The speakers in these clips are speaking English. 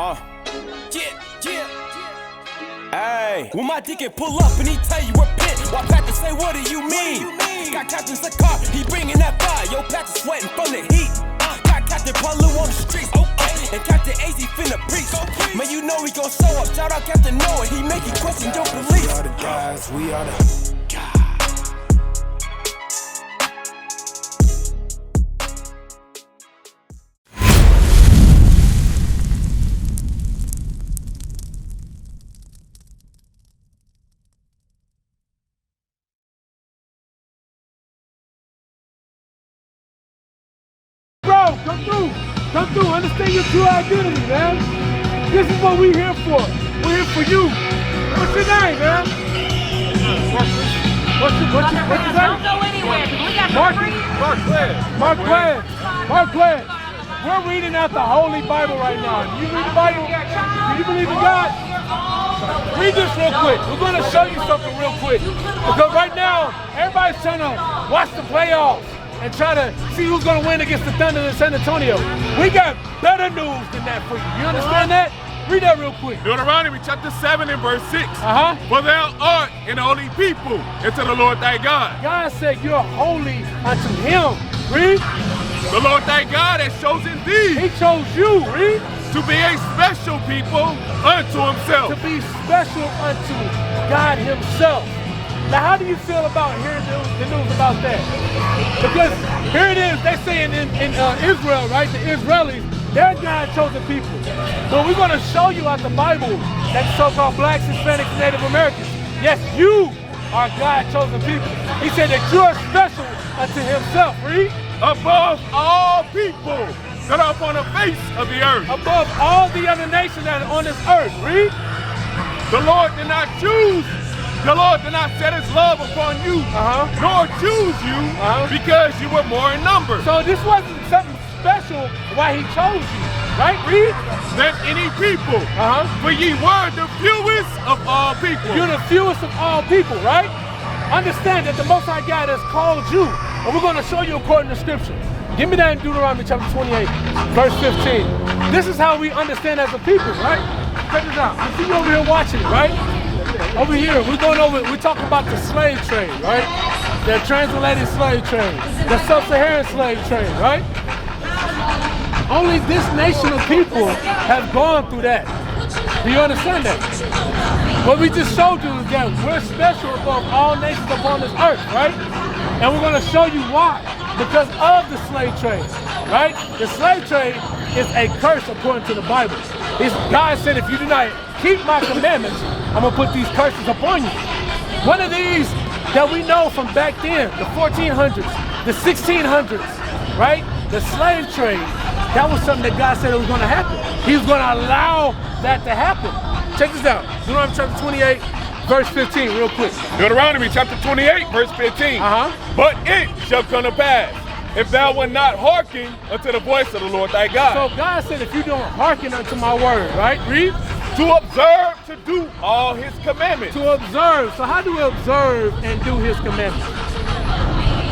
Yeah. Hey, when my deacon pull up and he tell you repent, why Pastor say, what do you mean? Got Captain Sakar, he bringing that fire. Yo, Pastor sweating from the heat. Got Captain Pallu on the streets, and Captain AZ finna preach. Man, you know he gon' show up. Shout out Captain Noah, he make you question your beliefs. We are the guys, we are the guys. Come through, understand your true identity, man. This is what we're here for. We're here for you. What's your name, man? What's your name? Don't go anywhere. We got Mark Glad. We're reading out the Holy Bible right now. Do you read the Bible? Do you believe in God? Read this real quick. We're going to show you something real quick. Because right now, everybody's trying to watch the playoffs and try to see who's going to win against the Thunder in San Antonio. We got better news than that for you. You understand that? Read that real quick. Deuteronomy chapter 7 and verse 6. For thou art an holy people unto the Lord thy God. God said you're holy unto him. Read. The Lord thy God has chosen thee. He chose you. Read. To be a special people unto himself. To be special unto God himself. Now, how do you feel about hearing the news about that? Because here it is, they saying in Israel, right, the Israelis, they're God-chosen people. But we're going to show you out the Bible that so-called blacks, Hispanics, Native Americans, yes, you are God-chosen people. He said that you are special unto himself. Read. Above all people that are upon the face of the earth. Above all the other nations that are on this earth. Read. The Lord did not choose. The Lord did not set his love upon you, nor choose you, because you were more in number. So this wasn't something special why he chose you, right? Read. Than any people. For ye were the fewest of all people. You're the fewest of all people, right? Understand that the Most High God has called you, and we're going to show you according to Scripture. Give me that in Deuteronomy chapter 28, verse 15. This is how we understand as a people, right? Check this out. I see you over here watching it, right? Over here, we're talking about the slave trade, right? The transatlantic slave trade, the sub-Saharan slave trade, right? Only this nation of people have gone through that. Do you understand that? What we just showed you is that we're special above all nations upon this earth, right? And we're going to show you why. Because of the slave trade, right? The slave trade is a curse according to the Bible. God said, if you do not keep my commandments, I'm going to put these curses upon you. One of these that we know from back then, the 1400s, the 1600s, right? The slave trade, that was something that God said it was going to happen. He was going to allow that to happen. Check this out. Deuteronomy chapter 28, verse 15, real quick. Deuteronomy chapter 28, verse 15. But it shall come to pass, if thou wilt not hearken unto the voice of the Lord thy God. So God said, if you don't hearken unto my word, right? Read. To observe to do all his commandments. To observe. So how do we observe and do his commandments?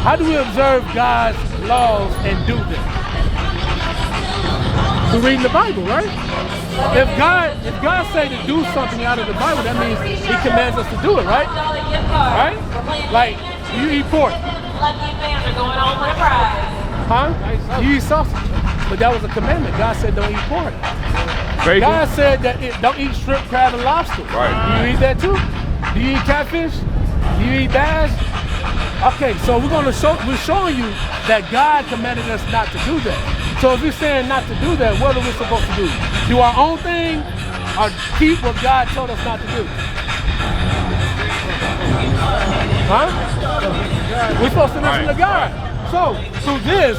How do we observe God's laws and do them? Through reading the Bible, right? If God say to do something out of the Bible, that means he commands us to do it, right? Right? Like, you eat pork. You eat sausage. But that was a commandment. God said don't eat pork. God said that don't eat shrimp, crab, and lobster. Right. Do you eat that too? Do you eat catfish? Do you eat bass? Okay, so we're showing you that God commanded us not to do that. So if we're saying not to do that, what are we supposed to do? Do our own thing or keep what God told us not to do? We're supposed to listen to God. So through this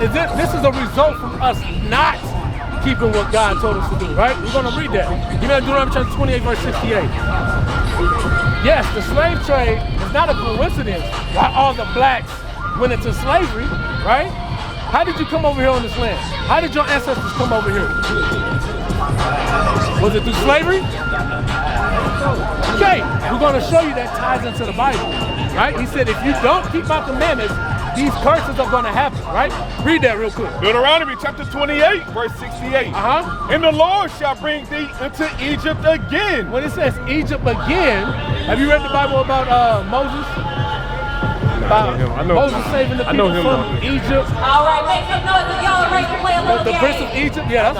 is a result from us not keeping what God told us to do, right? We're going to read that. Give me Deuteronomy chapter 28, verse 68. Yes, the slave trade is not a coincidence why all the blacks went into slavery, right? How did you come over here on this land? How did your ancestors come over here? Was it through slavery? Okay, we're going to show you that ties into the Bible, right? He said, if you don't keep my commandments, these curses are going to happen, right? Read that real quick. Deuteronomy chapter 28, verse 68. And the Lord shall bring thee into Egypt again. When it says Egypt again, have you read the Bible about Moses? Moses saving the people from Egypt. All right, make some noise if y'all are ready to play a little The Prince of Egypt, yeah.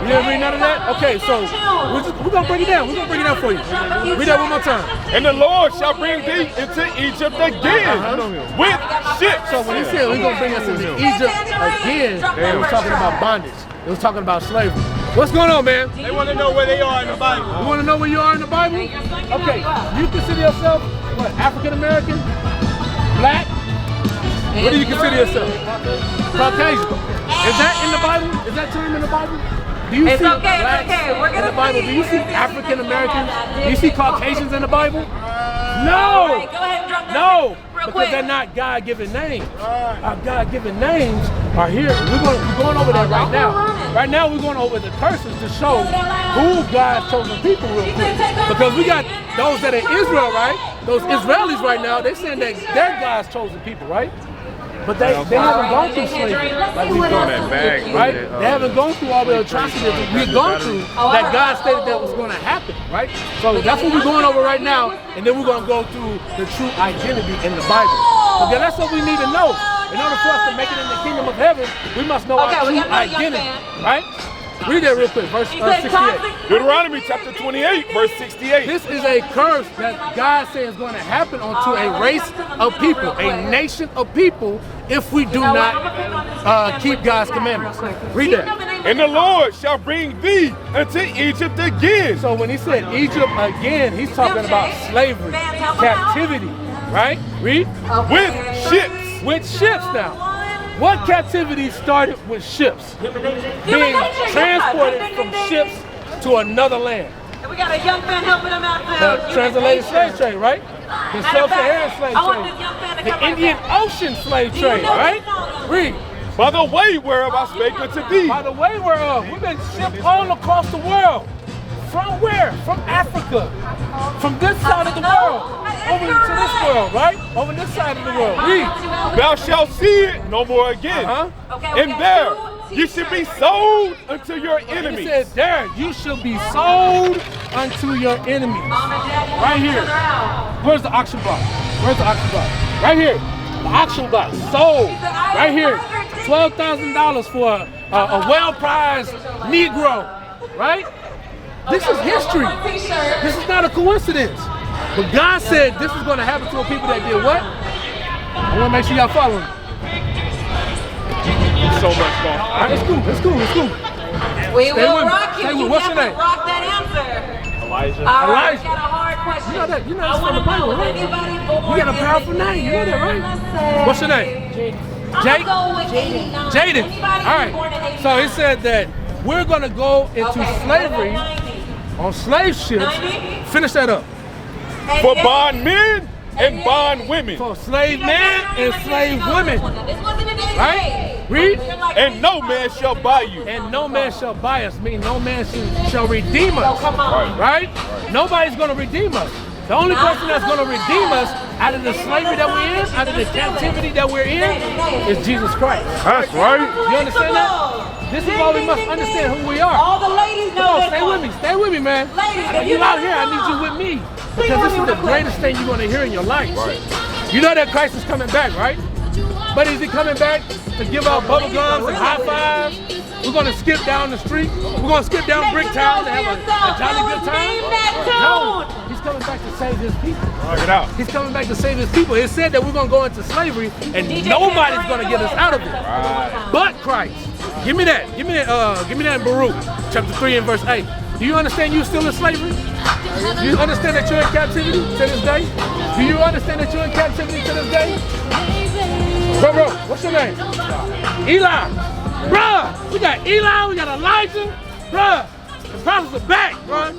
You didn't read none of that? Okay, so we're going to break it down. We're going to break it down for you. Read that one more time. And the Lord shall bring thee into Egypt again with ships. So when he said he's going to bring us into Egypt again, it was talking about bondage. It was talking about slavery. What's going on, man? They want to know where they are in the Bible. You want to know where you are in the Bible? Okay, you consider yourself, what, African American? Black? What do you consider yourself? Caucasian. Is that in the Bible? Is that term in the Bible? Do you see blacks in the Bible? Do you see African Americans? Do you see Caucasians in the Bible? No! No! Because they're not God-given names. Our God-given names are here. We're going over that right now. Right now we're going over the curses to show who God's chosen people real quick. Because we got those that are Israel, right? Those Israelis right now, they're saying that they're God's chosen people, right? But they haven't gone through slavery like we've gone through, right? They haven't gone through all the atrocities that we've gone through that God stated that was going to happen, right? So that's what we're going over right now, and then we're going to go through the true identity in the Bible. Okay, that's what we need to know. In order for us to make it in the kingdom of heaven, we must know our true identity, right? Read that real quick, verse 68. Deuteronomy chapter 28, verse 68. This is a curse that God says is going to happen onto a race of people, a nation of people, if we do not keep God's commandments. Read that. And the Lord shall bring thee into Egypt again. So when he said Egypt again, he's talking about slavery, captivity, right? Read. With ships. With ships now. What captivity started with ships? Being transported from ships to another land. And we got a young man helping him out there. The transatlantic slave trade, right? The sub-Saharan slave trade. The Indian Ocean slave trade, right? Read. By the way whereof I spake unto thee. By the way whereof, we've been shipped all across the world. From where? From Africa. From this side of the world. Over to this world, right? Over this side of the world. Read. Thou shalt see it no more again. And there you should be sold unto your enemies. He said, there you shall be sold unto your enemies. Right here. Where's the auction block? Where's the auction block? Right here. The auction block. Sold. Right here. $12,000 for a well-prized Negro. Right? This is history. This is not a coincidence. But God said this is going to happen to people that did what? I want to make sure y'all follow me. So much fun. All right, it's cool. It's cool. It's cool. We will rock you. You What's your name? rock that answer. Elijah. All right, Elijah. got a hard question. You know that. You know that's from the Bible, right? You got a powerful name. You know that, right? What's your name? Jake. Jaden. All right. So he said that we're going to go into slavery on slave ships. Finish that up. For bondmen and bondwomen. For slave men and slave women. Right? Read. And no man shall buy you. And no man shall buy us. Meaning no man shall redeem us. Right? Nobody's going to redeem us. The only person that's going to redeem us out of the slavery that we're in, out of the captivity that we're in, is Jesus Christ. That's right. You understand that? This is why we must understand who we are. All the ladies know stay with me. Stay with me, man. You out here, I need you with me. Because this is the greatest thing you're going to hear in your life. You know that Christ is coming back, right? But is he coming back to give out bubble gums and high fives? We're going to skip down the street. We're going to skip down Bricktown and have a jolly good time? No. He's coming back to save his people. He's coming back to save his people. It said that we're going to go into slavery and nobody's going to get us out of it. But Christ. Give me that. Give me that in Baruch, chapter 3 and verse 8. Do you understand you're still in slavery? Do you understand that you're in captivity to this day? Do you understand that you're in captivity to this day? Bro, what's your name? Eli. Bruh, we got Eli, we got Elijah. Bruh, the prophets are back, bruh.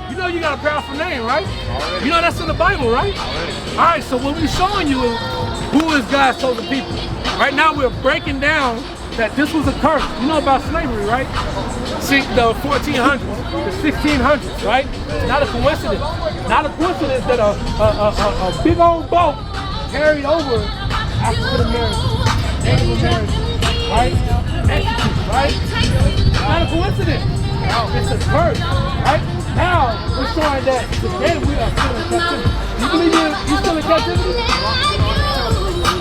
You know you got a powerful name, right? You know that's in the Bible, right? All right, so what we're showing you is who is God's chosen people. Right now we're breaking down that this was a curse. You know about slavery, right? See, the 1400s, the 1600s, right? Not a coincidence. Not a coincidence that a big old boat carried over African Americans, Native Americans, right? Mexicans, right? It's not a coincidence. It's a curse, right? Now we're showing that today we are still in captivity. You believe you're still in captivity?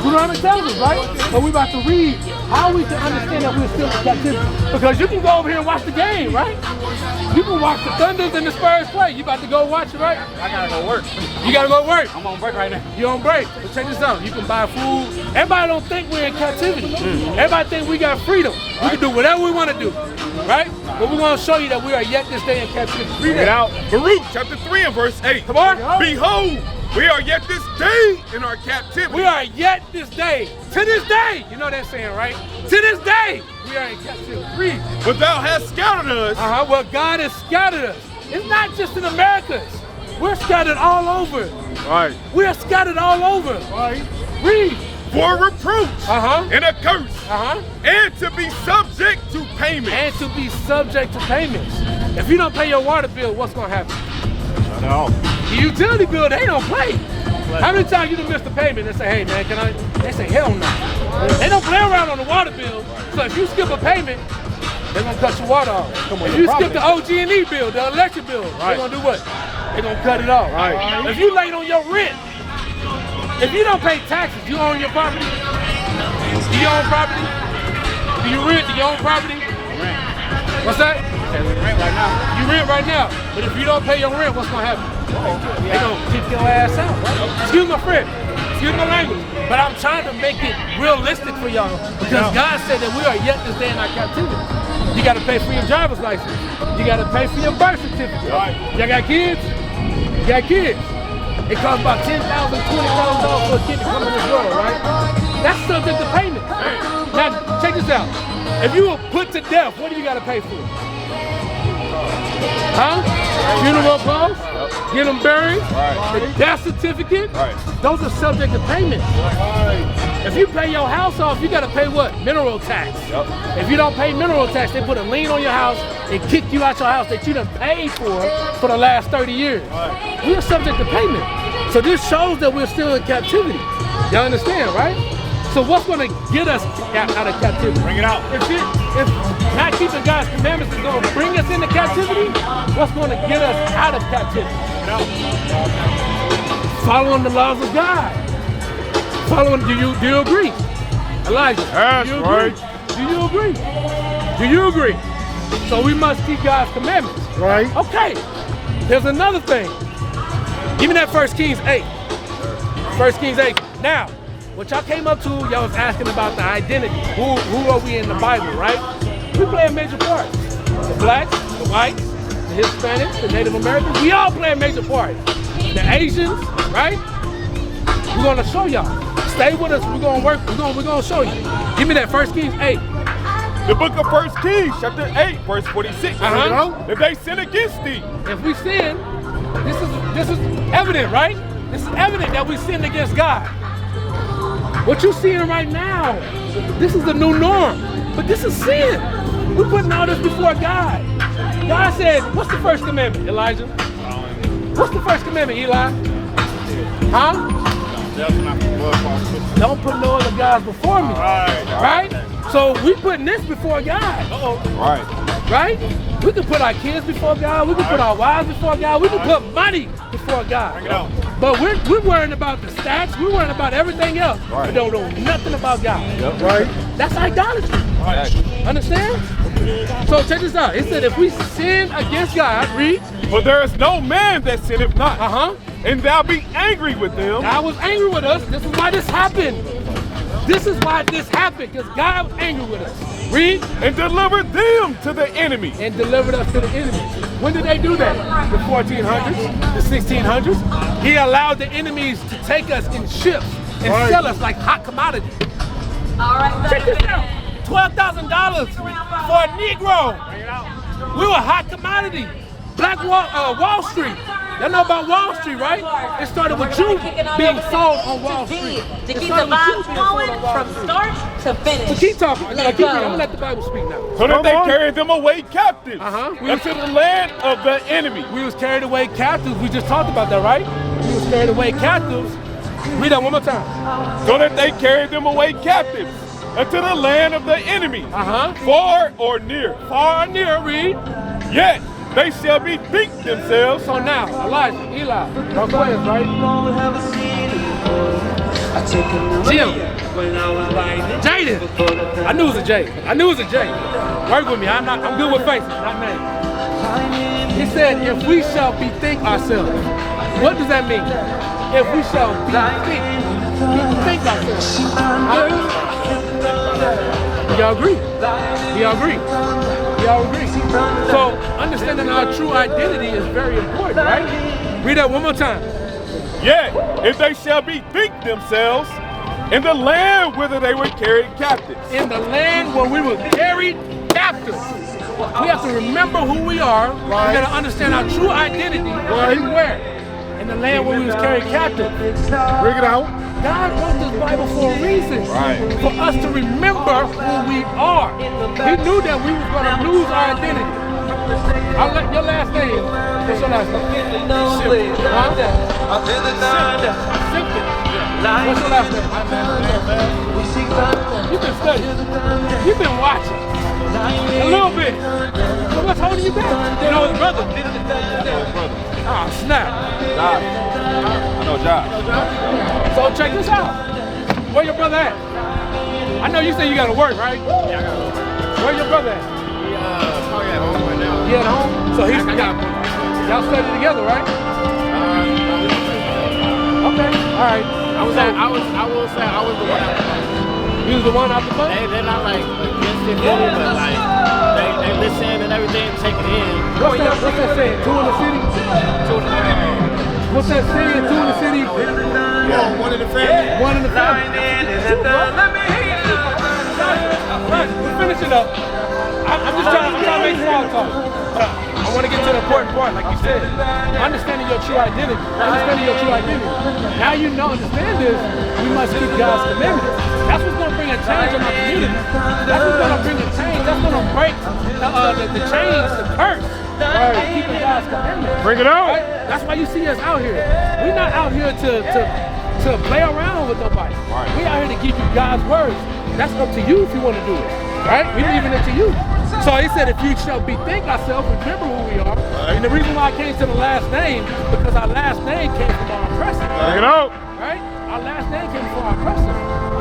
Deuteronomy tells us, right? But we're about to read how we can understand that we're still in captivity. Because you can go over here and watch the game, right? You can watch the Thunders and the Spurs play. You about to go watch it, right? I gotta go work. You gotta go work. I'm on break right now. You on break. But check this out. You can buy food. Everybody don't think we're in captivity. Everybody think we got freedom. We can do whatever we want to do, right? But we're going to show you that we are yet this day in captivity. Read it out. Baruch chapter 3 and verse 8. Come on. Behold, we are yet this day in our captivity. We are yet this day. To this day. You know that saying, right? To this day, we are in captivity. Read. But thou hast scattered us. Well, God has scattered us. It's not just in Americas. We're scattered all over. Right. We are scattered all over. Right. Read. For reproach and a curse. And to be subject to payment. And to be subject to payments. If you don't pay your water bill, what's going to happen? No. The utility bill, they don't play. How many times you done missed a payment and say, hey man, can I? They say, hell no. They don't play around on the water bill. So if you skip a payment, they're gonna cut your water off. If you skip the OG&E bill, the electric bill, they're gonna do what? They're gonna cut it off. Right. If you late on your rent, if you don't pay taxes, you own your property? Do you own property? Do you rent? Do you own property? Rent. What's that? We rent right now. You rent right now, but if you don't pay your rent, what's gonna happen? They gonna kick your ass out. Excuse my friend, excuse my language, but I'm trying to make it realistic for y'all because God said that we are yet this day in our captivity. You gotta pay for your driver's license. You gotta pay for your birth certificate. Y'all got kids? You got kids? It costs about $10,000, $20,000 for a kid to come in this world, right? That's subject to payment. Now, check this out. If you were put to death, what do you got to pay for? Funeral costs, get them buried, the death certificate, those are subject to payment. If you pay your house off, you got to pay what? Mineral tax. If you don't pay mineral tax, they put a lien on your house and kick you out your house that you done paid for the last 30 years. We are subject to payment. So this shows that we're still in captivity. Y'all understand, right? So what's going to get us out of captivity? Bring it out. If not keeping God's commandments is going to bring us into captivity, what's going to get us out of captivity? Following the laws of God. Do you agree? Elijah, That's do you agree? right. Do you agree? Do you agree? So we must keep God's commandments. Right. Okay. There's another thing. Give me that 1 Kings 8. 1 Kings 8. Now, what y'all came up to, y'all was asking about the identity. Who are we in the Bible, right? We play a major part. The blacks, the whites, the Hispanics, the Native Americans, we all play a major part. The Asians, right? We're gonna show y'all. Stay with us, we're gonna work, we're gonna show you. Give me that 1 Kings 8. The book of 1 Kings, chapter 8, verse 46. If they sin against thee. If we sin, this is evident, right? This is evident that we sinned against God. What you're seeing right now, this is the new norm. But this is sin. We're putting all this before God. God said, what's the first commandment, Elijah? What's the first commandment, Eli? Don't put no other gods before me. Right? So we putting this before God. Right? We can put our kids before God. We can put our wives before God. We can put money before God. But we're worrying about the stats. We're worrying about everything else. We don't know nothing about God. Right? That's idolatry. Understand? So check this out. It said if we sin against God, read. For there is no man that sinneth not. And thou be angry with them. God was angry with us. This is why this happened. This is why this happened, because God was angry with us. Read. And delivered them to the enemy. And delivered us to the enemy. When did they do that? The 1400s, the 1600s. He allowed the enemies to take us in ships and sell us like hot commodity. All right, Check this out. $12,000 for a Negro. We were hot commodity. Black Wall Street. Y'all know about Wall Street, right? It started with you being sold on Wall Street. To keep the vibes flowing from start to finish. So keep talking. Let's Keep reading. go. I'm gonna let the Bible speak now. So that they carried them away captive We into the land of the enemy. We was carried away captives. We just talked about that, right? We was carried away captives Read that one more time. So that they carry them away captives unto the land of the enemy, far or near. Far or near, read. Yet they shall bethink themselves. So now, Elijah, Eli, no questions, right? Jim, Jaden. I knew it was a J. I knew it was a J. Work with me. I'm good with faces, not names. He said, if we shall bethink ourselves. What does that mean? If we shall bethink ourselves. Y'all agree? Y'all agree? Y'all agree? So understanding our true identity is very important, right? Read that one more time. Yet, if they shall bethink themselves in the land whither they were carried captives. In the land where we were carried captive. We have to remember who we are. We got to understand our true identity. Where? In the land where we was carried captive. Bring it out. God wrote this Bible for a reason. For us to remember who we are. He knew that we was going to lose our identity. I'll let your last name. What's your last name? Simpson. What's your last name? You've been studying. You've been watching. A little bit. So what's holding you back? You know his brother. Ah, snap. Josh. I know Josh. So check this out. Where your brother at? I know you say you gotta work, right? Yeah, I gotta work. Where your brother at? Probably at home right now. He at home? So he's y'all study together, right? Okay, all right. I will say I was the one out the bus. You was the one out the bus? They're not like against it, really, but like they listen and everything, take it in. What's that saying? Two in the city? What's that saying? Two in the city? Yeah, one in the family. One in the family. Right, we'll finish it up. I'm just trying to make small talk. I want to get to the important part, like you said. Understanding your true identity. Now you know, understand this, we must keep God's commandments. That's what's going to bring a change in our community. That's what's going to bring a change. That's going to break the chains, the curse. Right. Keeping God's commandments. Bring it out. Right? That's why you see us out here. We're not out here to play around with nobody. Right. We're out here to give you God's words. That's up to you if you want to do it. Right? We're leaving it to you. So he said, if you shall bethink ourselves, remember who we are. Right. And the reason why I came to the last name, because our last name came from our oppressor. Bring it out. Right? Our last name came from our oppressor.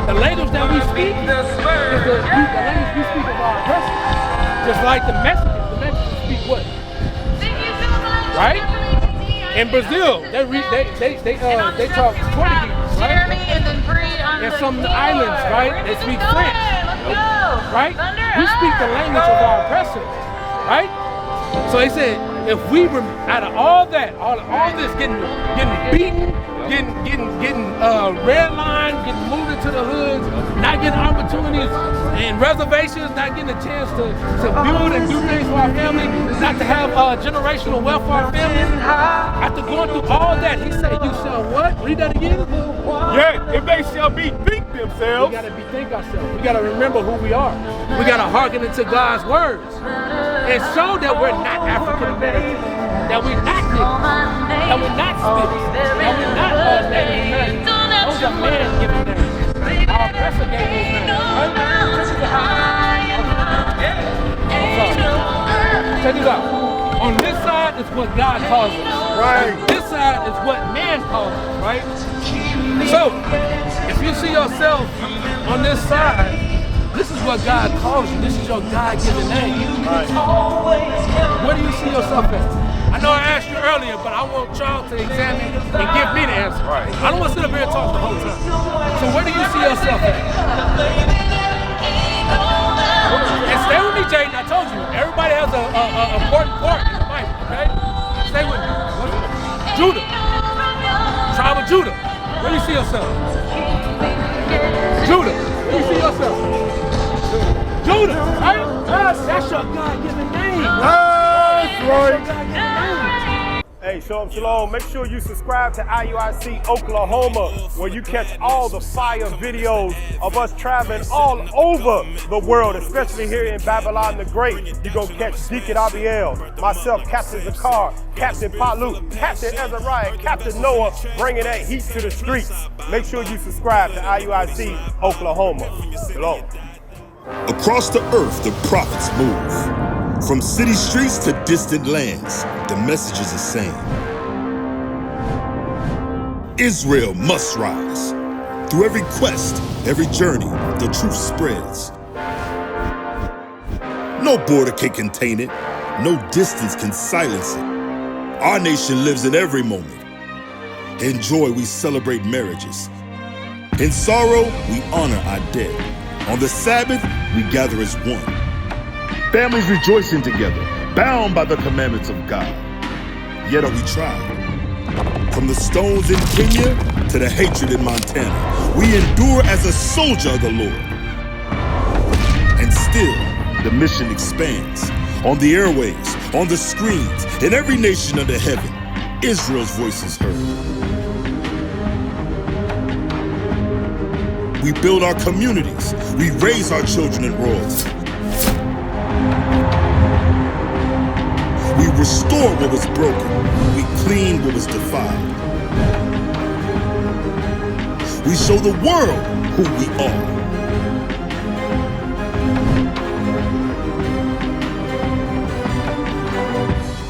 The language that we speak is the language we speak of our oppressor. Just like the Mexicans speak what? Right? In Brazil, they talk Portuguese, right? In some islands, right? They speak French. Right? We speak the language of our oppressor, right? So he said, if we were out of all that, all this getting beaten, getting redlined, getting moved into the hoods, not getting opportunities and reservations, not getting a chance to build and do things for our family, not to have generational wealth for our family. After going through all that, he said, you shall what? Read that again. Yet, if they shall bethink themselves. We gotta bethink ourselves. We gotta remember who we are. We gotta hearken into God's words and show that we're not African American, that we're not niggas, that we're not Spanish, that we're not Native American. Those are man-given names. Our oppressor gave those names. Right? Check this out. On this side is what God calls us. Right. This side is what man calls us, right? So, if you see yourself on this side, this is what God calls you. This is your God-given name. Right. Where do you see yourself at? I know I asked you earlier, but I want y'all to examine and give me the answer. Right. I don't want to sit up here and talk the whole time. So where do you see yourself at? And stay with me, Jaden. I told you, everybody has an important part in the Bible, okay? Stay with me. Judah. Tribe of Judah. Where do you see yourself? Judah. Where do you see yourself? Judah, right? That's your God-given name. That's right. That's your God-given name. Hey, Hey, Shalom, Shalom. Make sure you subscribe to IUIC Oklahoma, where you catch all the fire videos of us traveling all over the world, especially here in Babylon the Great. You're going to catch Deacon Abiel, myself, Captain Zakar, Captain Pallu, Captain Ezariah, Captain Noah, bringing that heat to the streets. Make sure you subscribe to IUIC Oklahoma. Shalom. Across the earth, the prophets move. From city streets to distant lands, the message is the same. Israel must rise. Through every quest, every journey, the truth spreads. No border can contain it. No distance can silence it. Our nation lives in every moment. In joy, we celebrate marriages. In sorrow, we honor our dead. On the Sabbath, we gather as one. Families rejoicing together, bound by the commandments of God. Yet are we tried. From the stones in Kenya to the hatred in Montana, we endure as a soldier of the Lord. And still, the mission expands. On the airways, on the screens, in every nation under heaven, Israel's voice is heard. We build our communities. We raise our children in royalty. We restore what was broken. We clean what was defiled. We show the world who we are.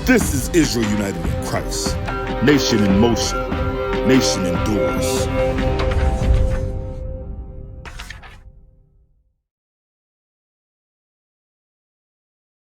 This is Israel united in Christ. Nation in motion. Nation endures.